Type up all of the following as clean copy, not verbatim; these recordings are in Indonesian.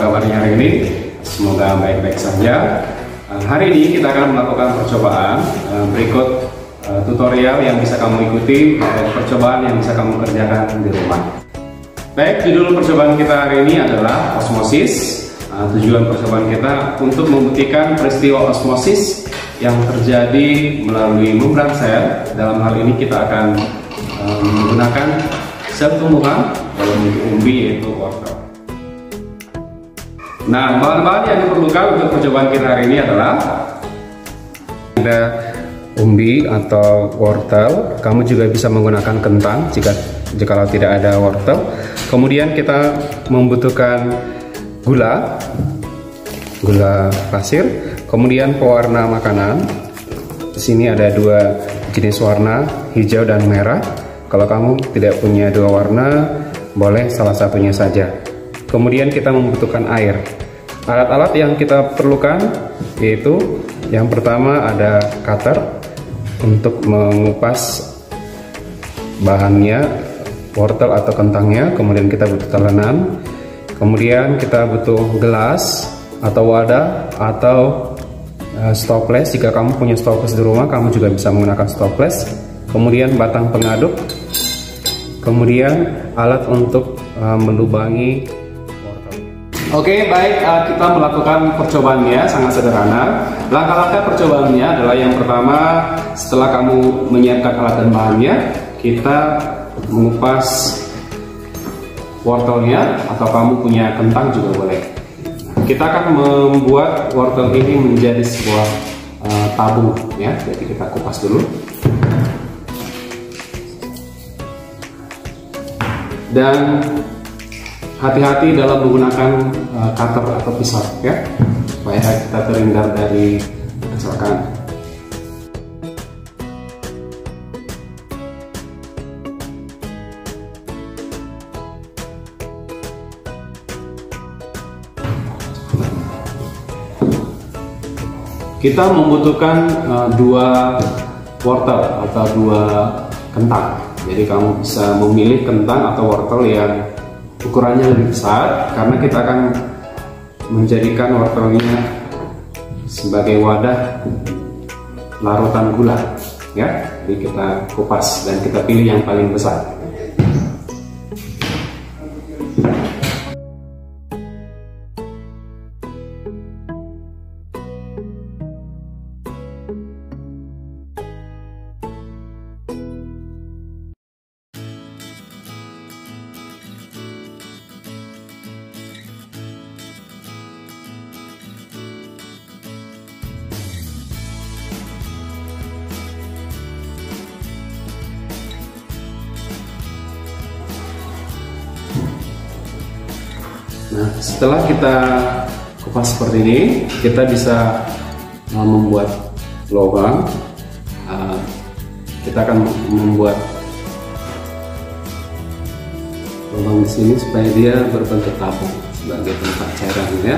kabarnya hari ini? Semoga baik-baik saja. Hari ini kita akan melakukan percobaan berikut tutorial yang bisa kamu ikuti, percobaan yang bisa kamu kerjakan di rumah. Baik, judul percobaan kita hari ini adalah osmosis. Tujuan percobaan kita untuk membuktikan peristiwa osmosis yang terjadi melalui membran sel. Dalam hal ini kita akan menggunakan sel tumbuhan dalam bentuk umbi, yaitu wortel. Nah, bahan-bahan yang diperlukan untuk percobaan kita hari ini adalah ada umbi atau wortel. Kamu juga bisa menggunakan kentang jika tidak ada wortel. Kemudian kita membutuhkan gula pasir, kemudian pewarna makanan. Di sini ada dua jenis warna, hijau dan merah. Kalau kamu tidak punya dua warna, boleh salah satunya saja. Kemudian kita membutuhkan air. Alat-alat yang kita perlukan yaitu yang pertama ada cutter untuk mengupas bahannya, wortel atau kentangnya. Kemudian kita butuh telenan. Kemudian kita butuh gelas atau wadah atau stopless. Jika kamu punya stopless di rumah, kamu juga bisa menggunakan stopless. Kemudian batang pengaduk. Kemudian alat untuk melubangi wortelnya. Oke, baik, kita melakukan percobaannya sangat sederhana. Langkah-langkah percobaannya adalah yang pertama, setelah kamu menyiapkan alat dan bahannya, kita mengupas wortelnya, atau kamu punya kentang juga boleh. Kita akan membuat wortel ini menjadi sebuah tabung, ya. Jadi kita kupas dulu. Dan hati-hati dalam menggunakan cutter atau pisau, ya, supaya kita terhindar dari kecelakaan. Kita membutuhkan dua wortel atau dua kentang. Jadi kamu bisa memilih kentang atau wortel yang ukurannya lebih besar, karena kita akan menjadikan wortelnya sebagai wadah larutan gula, ya. Jadi kita kupas dan kita pilih yang paling besar. Nah, setelah kita kupas seperti ini, kita bisa membuat lubang. Kita akan membuat lubang di sini supaya dia berbentuk tabung sebagai tempat cairan, ya.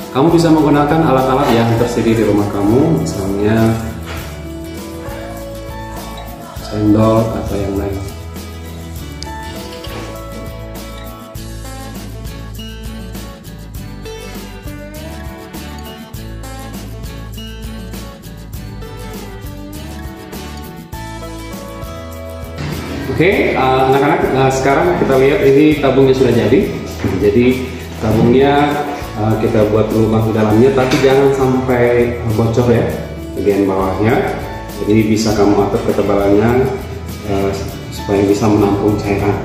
Kamu bisa menggunakan alat-alat yang tersedia di rumah kamu, misalnya sendok atau yang lain. Oke, anak-anak, sekarang kita lihat ini tabungnya sudah jadi. Jadi tabungnya kita buat lubang di dalamnya, tapi jangan sampai bocor, ya, bagian bawahnya. Jadi bisa kamu atur ketebalannya supaya bisa menampung cairan.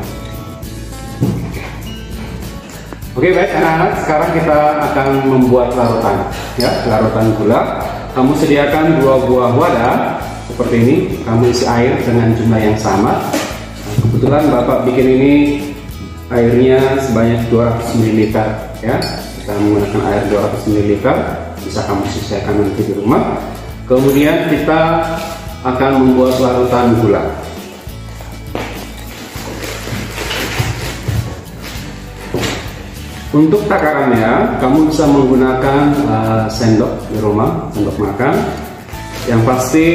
Oke, baik anak-anak, sekarang kita akan membuat larutan, ya, larutan gula. Kamu sediakan dua buah wadah seperti ini. Kamu isi air dengan jumlah yang sama. Kebetulan Bapak bikin ini airnya sebanyak 200 ml, ya. Kita menggunakan air 200 ml, bisa kamu sesuaikan nanti di rumah. Kemudian kita akan membuat larutan gula. Untuk takarannya, kamu bisa menggunakan sendok di rumah, sendok makan. Yang pasti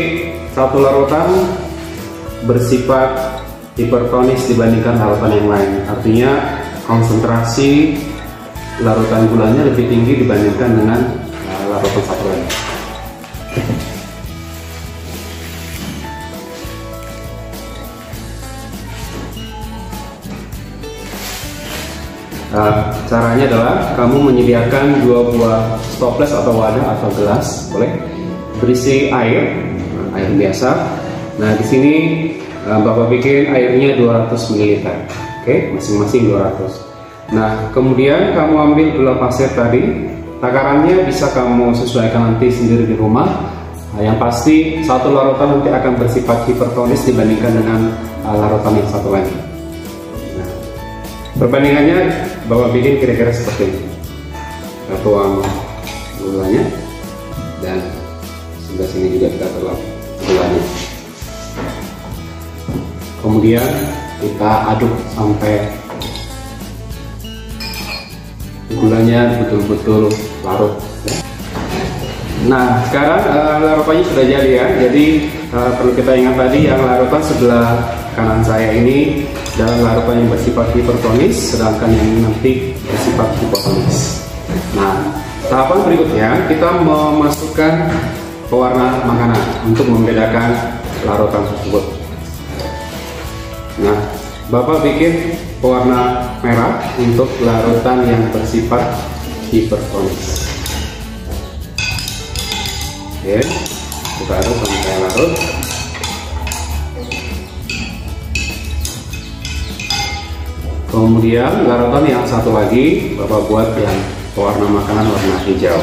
satu larutan bersifat hipertonis dibandingkan larutan yang lain. Artinya konsentrasi larutan gulanya lebih tinggi dibandingkan dengan larutan satu lain. Caranya adalah kamu menyediakan 2 buah toples atau wadah atau gelas, boleh, berisi air biasa. Nah, di sini Bapak bikin airnya 200 ml, oke, masing-masing 200. Nah, kemudian kamu ambil gula pasir tadi, takarannya bisa kamu sesuaikan nanti sendiri di rumah. Yang pasti satu larutan nanti akan bersifat hipertonis dibandingkan dengan larutan yang satu lagi. Nah, perbandingannya Bapak bikin kira-kira seperti ini. Kita tuang gulanya dan sebelah sini juga kita tuang gulanya. Kemudian kita aduk sampai gulanya betul-betul larut. Nah, sekarang larutannya sudah jadi ya. Jadi perlu kita ingat tadi yang larutan sebelah kanan saya ini dalam larutan yang bersifat hipertonis, sedangkan yang ini nanti bersifat hipotonis. Nah, tahapan berikutnya kita memasukkan pewarna makanan untuk membedakan larutan tersebut. Nah, Bapak bikin pewarna merah untuk larutan yang bersifat hipertonis. Oke, kita aduk sampai larut. Kemudian larutan yang satu lagi Bapak buat yang pewarna makanan warna hijau.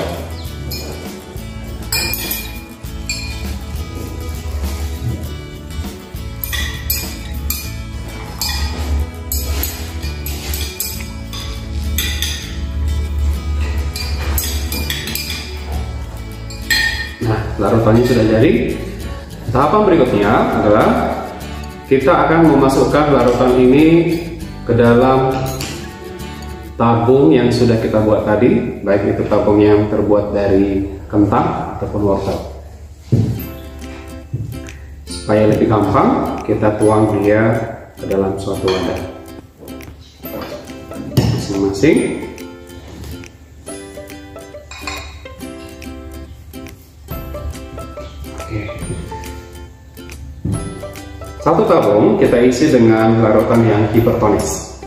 Nah, larutannya sudah jadi. Tahapan berikutnya adalah kita akan memasukkan larutan ini ke dalam tabung yang sudah kita buat tadi, baik itu tabung yang terbuat dari kentang ataupun wortel. Supaya lebih gampang, kita tuang dia ke dalam suatu wadah masing-masing. Satu tabung kita isi dengan larutan yang hipertonis.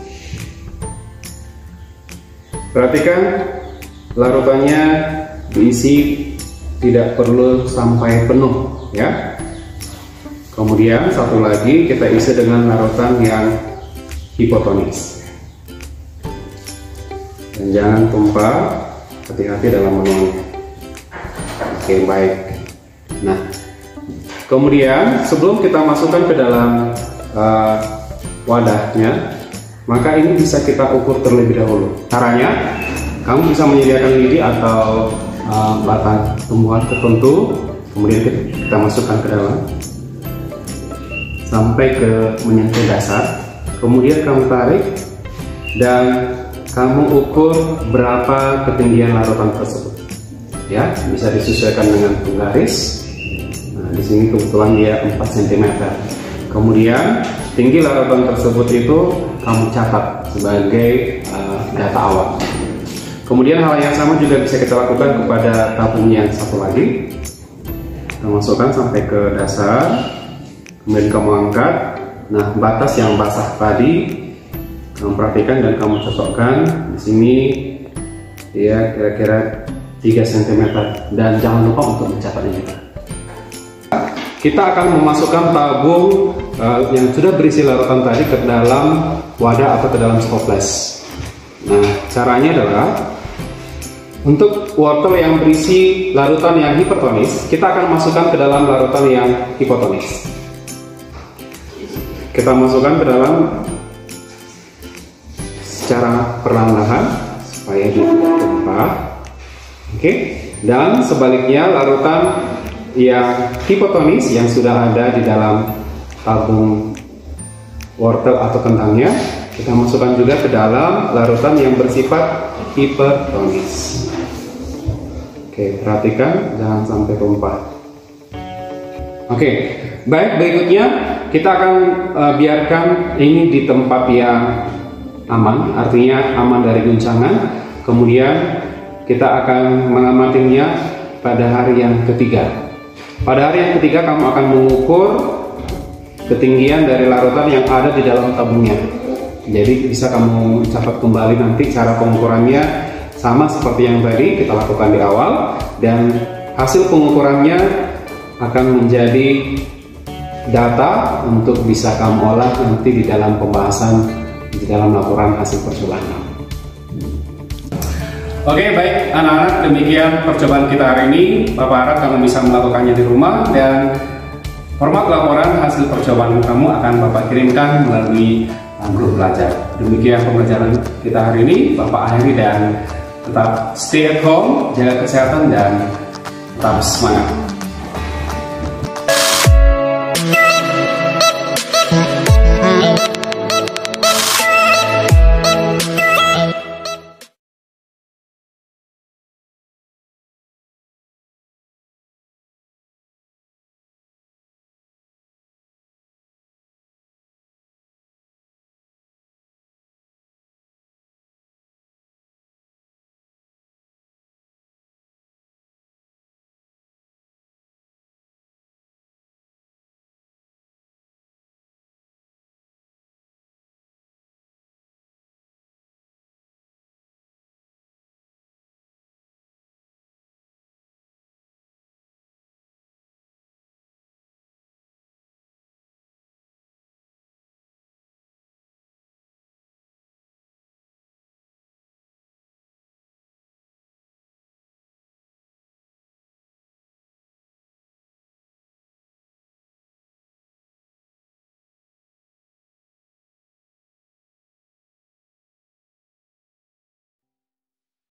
Perhatikan larutannya diisi tidak perlu sampai penuh ya. Kemudian satu lagi kita isi dengan larutan yang hipotonis. Dan jangan tumpah, hati-hati dalam menuangnya. Oke, baik. Nah, kemudian sebelum kita masukkan ke dalam wadahnya, maka ini bisa kita ukur terlebih dahulu. Caranya, kamu bisa menyediakan lidi atau batang tumbuhan tertentu, kemudian kita masukkan ke dalam sampai ke menyentuh dasar. Kemudian kamu tarik dan kamu ukur berapa ketinggian larutan tersebut. Ya, bisa disesuaikan dengan penggaris. Nah, di sini kebetulan dia 4 cm. Kemudian tinggi larutan tersebut itu kamu catat sebagai data awal. Kemudian hal yang sama juga bisa kita lakukan kepada tabung yang satu lagi. Kita masukkan sampai ke dasar, kemudian kamu angkat. Nah, batas yang basah tadi kamu perhatikan dan kamu cocokkan. Di sini dia kira-kira 3 cm, dan jangan lupa untuk mencatatnya juga. Kita akan memasukkan tabung yang sudah berisi larutan tadi ke dalam wadah atau ke dalam toples. Nah, caranya adalah untuk wortel yang berisi larutan yang hipertonis, kita akan masukkan ke dalam larutan yang hipotonis. Kita masukkan ke dalam secara perlahan-lahan supaya dia tidak tumpah. Oke, dan sebaliknya larutan yang hipotonis yang sudah ada di dalam tabung wortel atau kentangnya, kita masukkan juga ke dalam larutan yang bersifat hipertonis. Oke, perhatikan jangan sampai tumpah. Oke, baik, berikutnya kita akan biarkan ini di tempat yang aman, artinya aman dari guncangan. Kemudian kita akan mengamatinya pada hari yang ketiga. Pada hari yang ketiga kamu akan mengukur ketinggian dari larutan yang ada di dalam tabungnya. Jadi bisa kamu catat kembali nanti cara pengukurannya sama seperti yang tadi kita lakukan di awal, dan hasil pengukurannya akan menjadi data untuk bisa kamu olah nanti di dalam pembahasan di dalam laporan hasil percobaan kamu. Oke, baik anak-anak, demikian percobaan kita hari ini. Bapak harap kamu bisa melakukannya di rumah, dan format laporan hasil percobaan kamu akan Bapak kirimkan melalui grup belajar. Demikian pembelajaran kita hari ini. Bapak akhiri dan tetap stay at home, jaga kesehatan dan tetap semangat.